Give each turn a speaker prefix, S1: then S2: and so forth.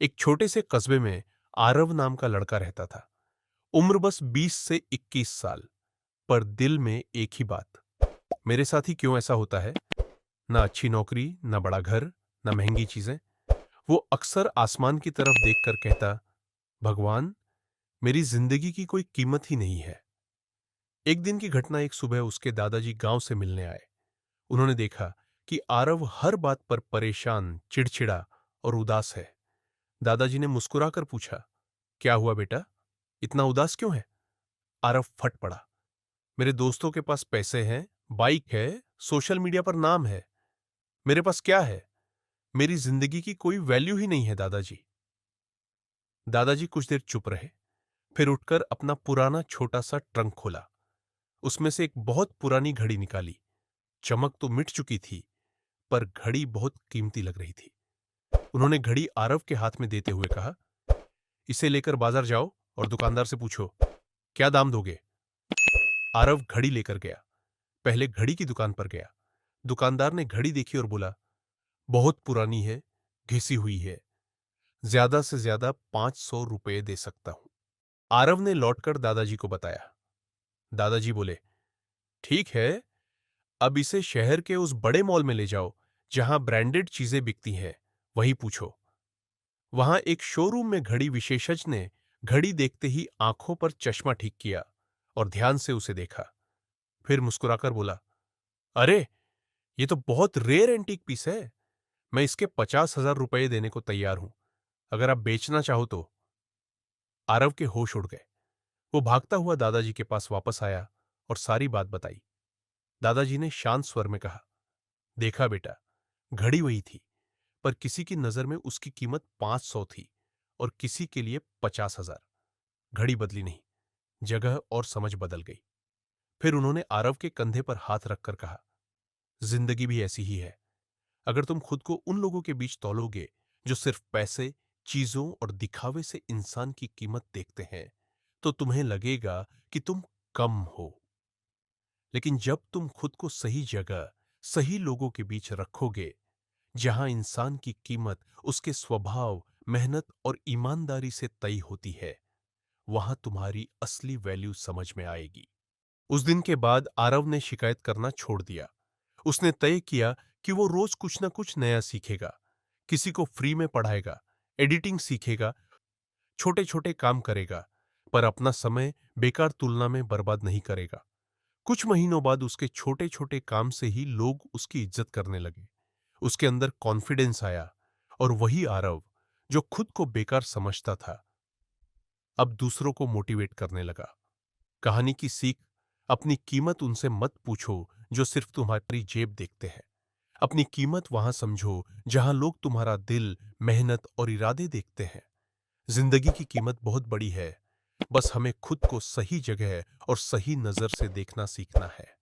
S1: एक छोटे से कस्बे में आरव नाम का लड़का रहता था। उम्र बस 20 से 21 साल। पर दिल में एक ही बात, मेरे साथ ही क्यों ऐसा होता है। ना अच्छी नौकरी, ना बड़ा घर, ना महंगी चीजें। वो अक्सर आसमान की तरफ देखकर कहता, भगवान, मेरी जिंदगी की कोई कीमत ही नहीं है। एक दिन की घटना, एक सुबह उसके दादाजी गांव से मिलने आए। उन्होंने देखा कि आरव हर बात पर परेशान, चिड़चिड़ा और उदास है। दादाजी ने मुस्कुराकर पूछा, क्या हुआ बेटा, इतना उदास क्यों है। आरव फट पड़ा, मेरे दोस्तों के पास पैसे हैं, बाइक है, सोशल मीडिया पर नाम है। मेरे पास क्या है। मेरी जिंदगी की कोई वैल्यू ही नहीं है दादाजी। दादाजी कुछ देर चुप रहे, फिर उठकर अपना पुराना छोटा सा ट्रंक खोला। उसमें से एक बहुत पुरानी घड़ी निकाली। चमक तो मिट चुकी थी, पर घड़ी बहुत कीमती लग रही थी। उन्होंने घड़ी आरव के हाथ में देते हुए कहा, इसे लेकर बाजार जाओ और दुकानदार से पूछो, क्या दाम दोगे। आरव घड़ी लेकर गया। पहले घड़ी की दुकान पर गया। दुकानदार ने घड़ी देखी और बोला, बहुत पुरानी है, घिसी हुई है, ज्यादा से ज्यादा 500 रुपए दे सकता हूं। आरव ने लौटकर दादाजी को बताया। दादाजी बोले, ठीक है, अब इसे शहर के उस बड़े मॉल में ले जाओ जहां ब्रांडेड चीजें बिकती हैं, वही पूछो। वहां एक शोरूम में घड़ी विशेषज्ञ ने घड़ी देखते ही आंखों पर चश्मा ठीक किया और ध्यान से उसे देखा। फिर मुस्कुराकर बोला, अरे, ये तो बहुत रेयर एंटीक पीस है। मैं इसके 50,000 रुपए देने को तैयार हूं, अगर आप बेचना चाहो तो। आरव के होश उड़ गए। वो भागता हुआ दादाजी के पास वापस आया और सारी बात बताई। दादाजी ने शांत स्वर में कहा, देखा बेटा, घड़ी वही थी, पर किसी की नजर में उसकी कीमत 500 थी और किसी के लिए 50,000। घड़ी बदली नहीं, जगह और समझ बदल गई। फिर उन्होंने आरव के कंधे पर हाथ रखकर कहा, जिंदगी भी ऐसी ही है। अगर तुम खुद को उन लोगों के बीच तौलोगे जो सिर्फ पैसे, चीजों और दिखावे से इंसान की कीमत देखते हैं, तो तुम्हें लगेगा कि तुम कम हो। लेकिन जब तुम खुद को सही जगह, सही लोगों के बीच रखोगे, जहां इंसान की कीमत उसके स्वभाव, मेहनत और ईमानदारी से तय होती है, वहां तुम्हारी असली वैल्यू समझ में आएगी। उस दिन के बाद आरव ने शिकायत करना छोड़ दिया। उसने तय किया कि वो रोज कुछ ना कुछ नया सीखेगा, किसी को फ्री में पढ़ाएगा, एडिटिंग सीखेगा, छोटे छोटे काम करेगा, पर अपना समय बेकार तुलना में बर्बाद नहीं करेगा। कुछ महीनों बाद उसके छोटे छोटे काम से ही लोग उसकी इज्जत करने लगे। उसके अंदर कॉन्फिडेंस आया और वही आरव जो खुद को बेकार समझता था, अब दूसरों को मोटिवेट करने लगा। कहानी की सीख, अपनी कीमत उनसे मत पूछो जो सिर्फ तुम्हारी जेब देखते हैं। अपनी कीमत वहां समझो जहां लोग तुम्हारा दिल, मेहनत और इरादे देखते हैं। जिंदगी की कीमत बहुत बड़ी है, बस हमें खुद को सही जगह और सही नजर से देखना सीखना है।